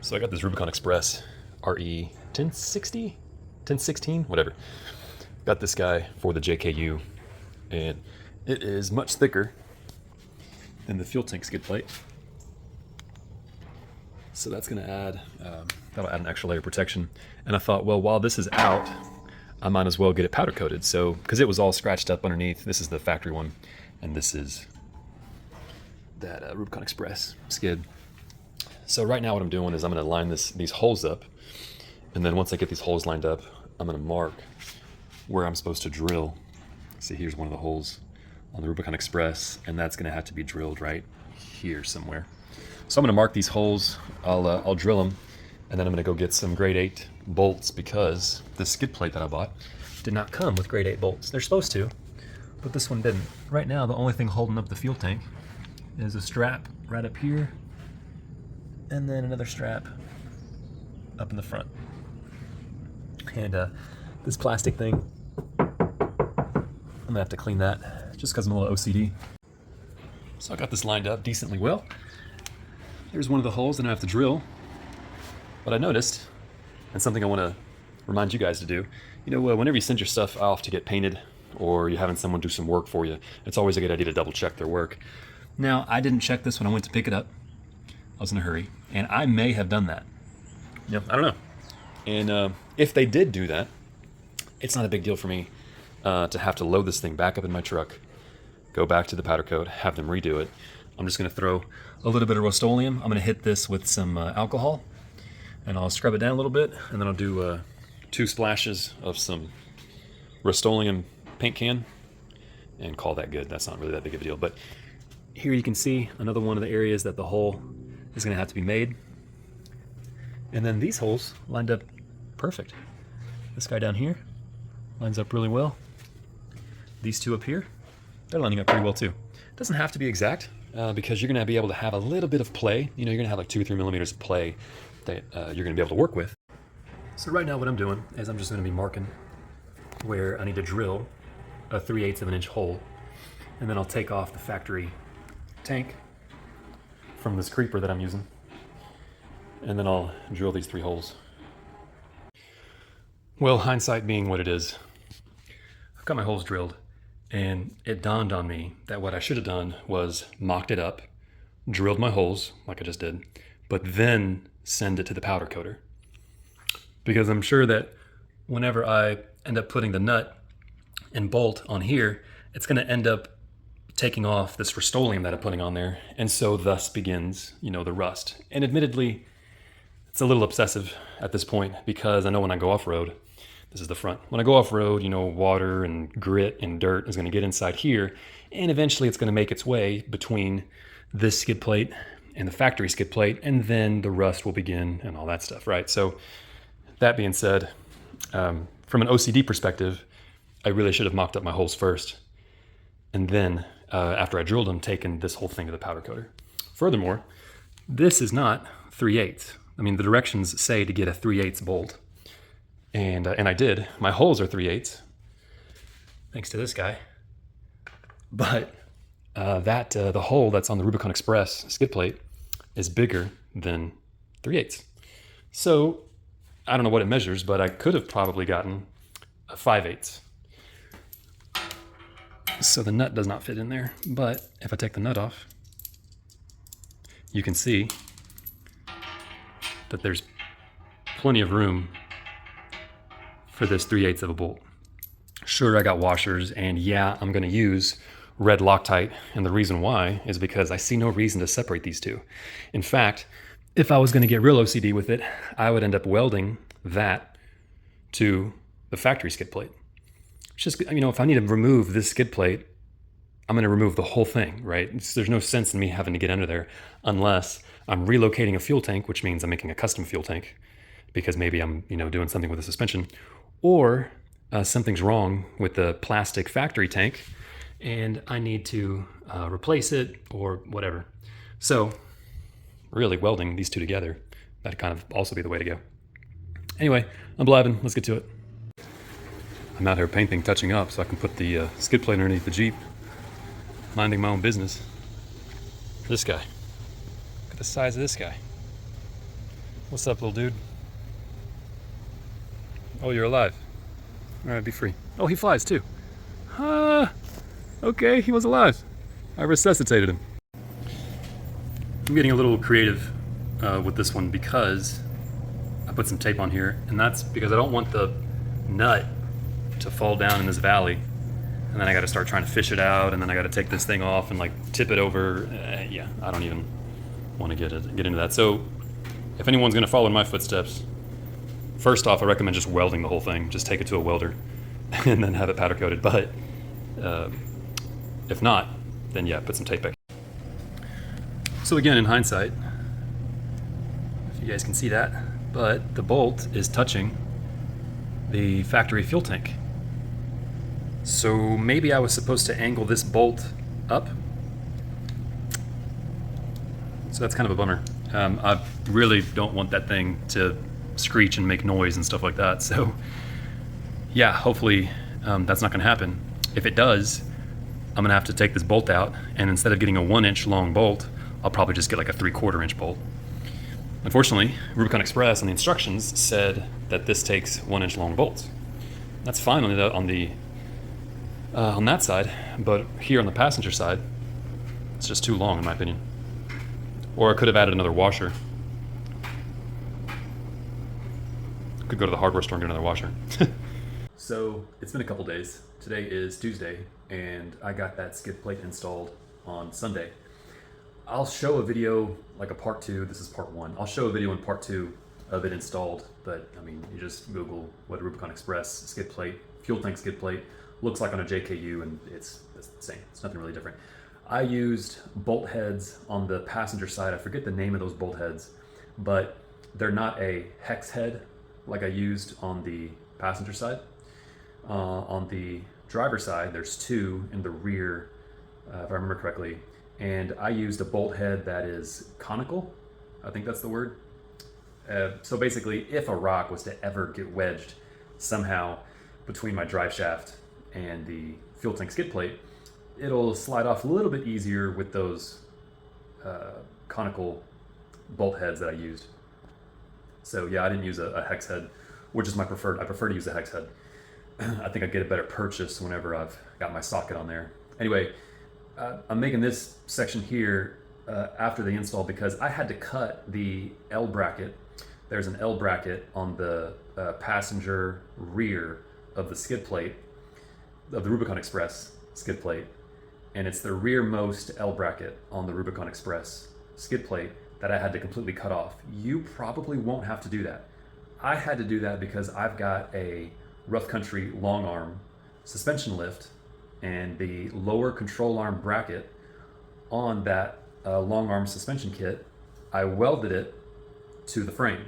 So I got this Rubicon Express RE 1060, 1016, whatever. Got this guy for the JKU, and it is much thicker than the fuel tank skid plate. So that's gonna add, that'll add an extra layer of protection. And I thought, well, while this is out, I might as well get it powder coated. So, because it was all scratched up underneath. This is the factory one, and this is that Rubicon Express skid. So right now what I'm doing is I'm going to line these holes up, and then once I get these holes lined up, I'm going to mark where I'm supposed to drill. See, here's one of the holes on the Rubicon Express, and that's going to have to be drilled right here somewhere. So I'm going to mark these holes, I'll drill them, and then I'm going to go get some grade 8 bolts, because the skid plate that I bought did not come with grade 8 bolts. They're supposed to, but this one didn't. Right now the only thing holding up the fuel tank is a strap right up here, and then another strap up in the front. And this plastic thing, I'm gonna have to clean that just because I'm a little OCD. So I got this lined up decently well. Here's one of the holes that I have to drill. What I noticed, and something I want to remind you guys to do, you know, whenever you send your stuff off to get painted, or you're having someone do some work for you, it's always a good idea to double check their work. Now, I didn't check this when I went to pick it up. I was in a hurry, and I may have done that. Yeah, I don't know. And if they did do that, it's not a big deal for me to have to load this thing back up in my truck, go back to the powder coat, have them redo it. I'm just going to throw a little bit of Rust-Oleum. I'm going to hit this with some alcohol, and I'll scrub it down a little bit, and then I'll do 2 splashes of some Rust-Oleum paint can, and call that good. That's not really that big of a deal. But here you can see another one of the areas that the hole is going to have to be made. And then these holes lined up perfect. This guy down here lines up really well. These 2 up here, they're lining up pretty well too. It doesn't have to be exact, because you're going to be able to have a little bit of play. You know, you're going to have like 2 or 3 millimeters of play that you're going to be able to work with. So right now what I'm doing is I'm just going to be marking where I need to drill a 3/8 of an inch hole, and then I'll take off the factory tank from this creeper that I'm using, and then I'll drill these 3 holes. Well, hindsight being what it is, I've got my holes drilled, and it dawned on me that what I should have done was mocked it up, drilled my holes like I just did, but then send it to the powder coater. Because I'm sure that whenever I end up putting the nut and bolt on here, it's going to end up taking off this Rust-Oleum that I'm putting on there, and so thus begins, you know, the rust. And admittedly, it's a little obsessive at this point, because I know when I go off-road, this is the front, when I go off-road, you know, water and grit and dirt is going to get inside here, and eventually it's going to make its way between this skid plate and the factory skid plate, and then the rust will begin and all that stuff, right? So that being said, from an OCD perspective, I really should have mocked up my holes first, and then after I drilled them, taken this whole thing to the powder coater. Furthermore, this is not 3/8. I mean, the directions say to get a 3/8 bolt, and I did. My holes are 3/8, thanks to this guy. But the hole that's on the Rubicon Express skid plate is bigger than 3/8. So I don't know what it measures, but I could have probably gotten a 5/8. So the nut does not fit in there, but if I take the nut off, you can see that there's plenty of room for this 3/8 of a bolt. Sure, I got washers, and yeah, I'm gonna use red Loctite, and the reason why is because I see no reason to separate these 2. In fact, if I was gonna get real OCD with it, I would end up welding that to the factory skid plate. It's just, you know, if I need to remove this skid plate, I'm going to remove the whole thing, right? There's no sense in me having to get under there unless I'm relocating a fuel tank, which means I'm making a custom fuel tank because maybe I'm, you know, doing something with the suspension, or something's wrong with the plastic factory tank and I need to replace it or whatever. So really welding these 2 together, that'd kind of also be the way to go. Anyway, I'm blabbing. Let's get to it. I'm out here painting, touching up, so I can put the skid plate underneath the Jeep. Minding my own business. This guy. Look at the size of this guy. What's up, little dude? Oh, you're alive. All right, be free. Oh, he flies too. Okay, he was alive. I resuscitated him. I'm getting a little creative with this one because I put some tape on here, and that's because I don't want the nut to fall down in this valley, and then I got to start trying to fish it out, and then I got to take this thing off and like tip it over. Yeah, I don't even want to get into that. So, if anyone's going to follow in my footsteps, first off, I recommend just welding the whole thing. Just take it to a welder, and then have it powder coated. But if not, then yeah, put some tape back. So again, in hindsight, if you guys can see that, but the bolt is touching the factory fuel tank. So maybe I was supposed to angle this bolt up. So that's kind of a bummer. I really don't want that thing to screech and make noise and stuff like that. So yeah, hopefully that's not gonna happen. If it does, I'm gonna have to take this bolt out, and instead of getting a 1-inch long bolt, I'll probably just get like a 3/4 inch bolt. Unfortunately, Rubicon Express on the instructions said that this takes 1-inch long bolts. That's fine on that side, but here on the passenger side, it's just too long in my opinion. Or I could have added another washer. Could go to the hardware store and get another washer. So it's been a couple days. Today is Tuesday, and I got that skid plate installed on Sunday. I'll show a video, like a part 2, this is part 1. I'll show a video in part 2 of it installed, but I mean, you just Google what a Rubicon Express skid plate, fuel tank skid plate, looks like on a JKU, and it's the same. It's nothing really different. I used bolt heads on the passenger side. I forget the name of those bolt heads, but they're not a hex head like I used on the passenger side. On the driver's side, there's 2 in the rear, if I remember correctly. And I used a bolt head that is conical. I think that's the word. So basically, if a rock was to ever get wedged somehow between my drive shaft and the fuel tank skid plate, it'll slide off a little bit easier with those conical bolt heads that I used. So yeah, I didn't use a hex head, which is my preferred. I prefer to use a hex head. I think I get a better purchase whenever I've got my socket on there. Anyway, I'm making this section here after the install because I had to cut the L bracket. There's an L bracket on the passenger rear of the skid plate, of the Rubicon Express skid plate. And it's the rearmost L bracket on the Rubicon Express skid plate that I had to completely cut off. You probably won't have to do that. I had to do that because I've got a rough country long arm suspension lift, and the lower control arm bracket on that long arm suspension kit, I welded it to the frame.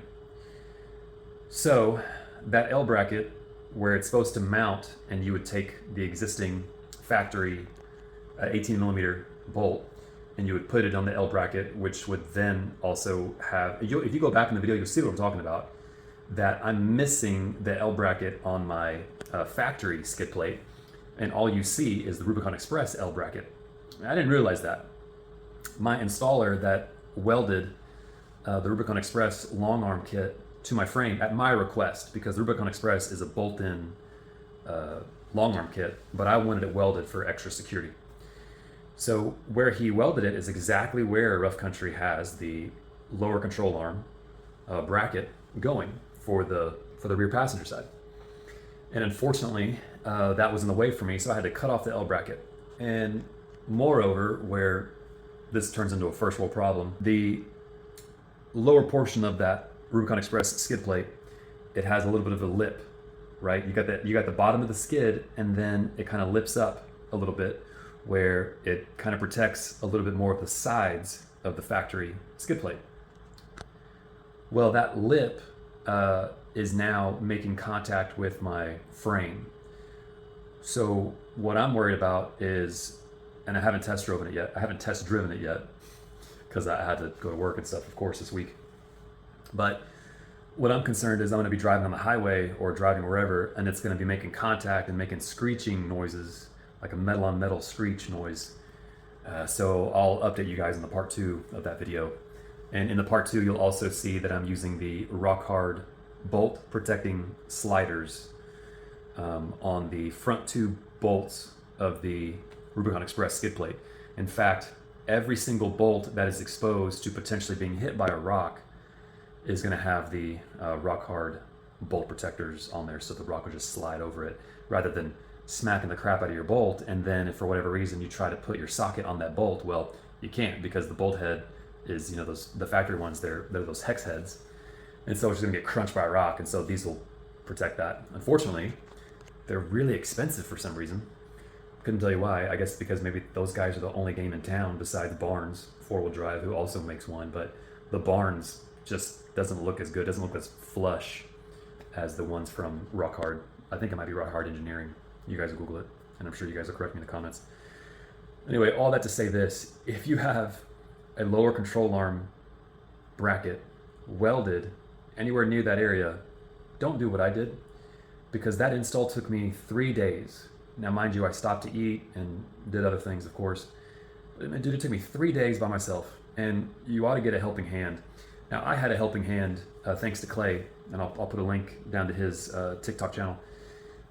So that L bracket, where it's supposed to mount, and you would take the existing factory 18mm bolt and you would put it on the L bracket, which would then also have, if you go back in the video, you'll see what I'm talking about, that I'm missing the L bracket on my factory skid plate, and all you see is the Rubicon Express L bracket. I didn't realize that. My installer that welded the Rubicon Express long arm kit to my frame at my request, because the Rubicon Express is a bolt-in long arm kit, but I wanted it welded for extra security. So where he welded it is exactly where Rough Country has the lower control arm bracket going for the rear passenger side. And unfortunately, that was in the way for me, so I had to cut off the L bracket. And moreover, where this turns into a first world problem, the lower portion of that Rubicon Express skid plate, it has a little bit of a lip, right? You got the bottom of the skid, and then it kind of lips up a little bit, where it kind of protects a little bit more of the sides of the factory skid plate. Well, that lip is now making contact with my frame. So what I'm worried about is, and I haven't test driven it yet, because I had to go to work and stuff, of course, this week. But what I'm concerned is I'm gonna be driving on the highway or driving wherever, and it's gonna be making contact and making screeching noises, like a metal on metal screech noise. So I'll update you guys in the part 2 of that video. And in the part 2, you'll also see that I'm using the rock hard bolt protecting sliders on the front 2 bolts of the Rubicon Express skid plate. In fact, every single bolt that is exposed to potentially being hit by a rock is going to have the rock hard bolt protectors on there, so the rock will just slide over it rather than smacking the crap out of your bolt. And then if for whatever reason you try to put your socket on that bolt, well, you can't, because the bolt head is, you know, the factory ones, they're those hex heads, and so it's going to get crunched by a rock, and so these will protect that. Unfortunately, they're really expensive for some reason. Couldn't tell you why. I guess because maybe those guys are the only game in town besides Barnes 4-wheel drive, who also makes one, but the Barnes just doesn't look as good, doesn't look as flush as the ones from Rock Hard. I think it might be Rock Hard Engineering. You guys will Google it, and I'm sure you guys will correct me in the comments. Anyway, all that to say this: if you have a lower control arm bracket welded anywhere near that area, don't do what I did, because that install took me 3 days. Now, mind you, I stopped to eat and did other things, of course. Dude, it took me 3 days by myself, and you ought to get a helping hand. Now, I had a helping hand thanks to Clay, and I'll put a link down to his TikTok channel.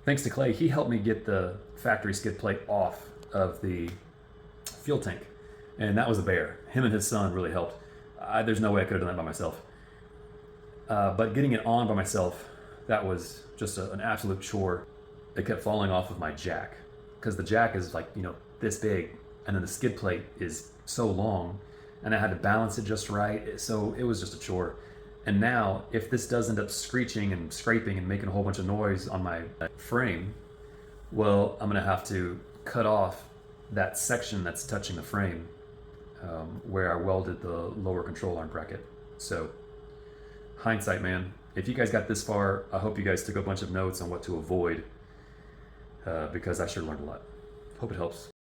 Thanks to Clay, he helped me get the factory skid plate off of the fuel tank, and that was a bear. Him and his son really helped. There's no way I could have done that by myself. But getting it on by myself, that was just an absolute chore. It kept falling off of my jack, because the jack is like, you know, this big, and then the skid plate is so long, and I had to balance it just right, so it was just a chore. And now, if this does end up screeching and scraping and making a whole bunch of noise on my frame, well, I'm gonna have to cut off that section that's touching the frame where I welded the lower control arm bracket. So, hindsight, man. If you guys got this far, I hope you guys took a bunch of notes on what to avoid, because I sure learned a lot. Hope it helps.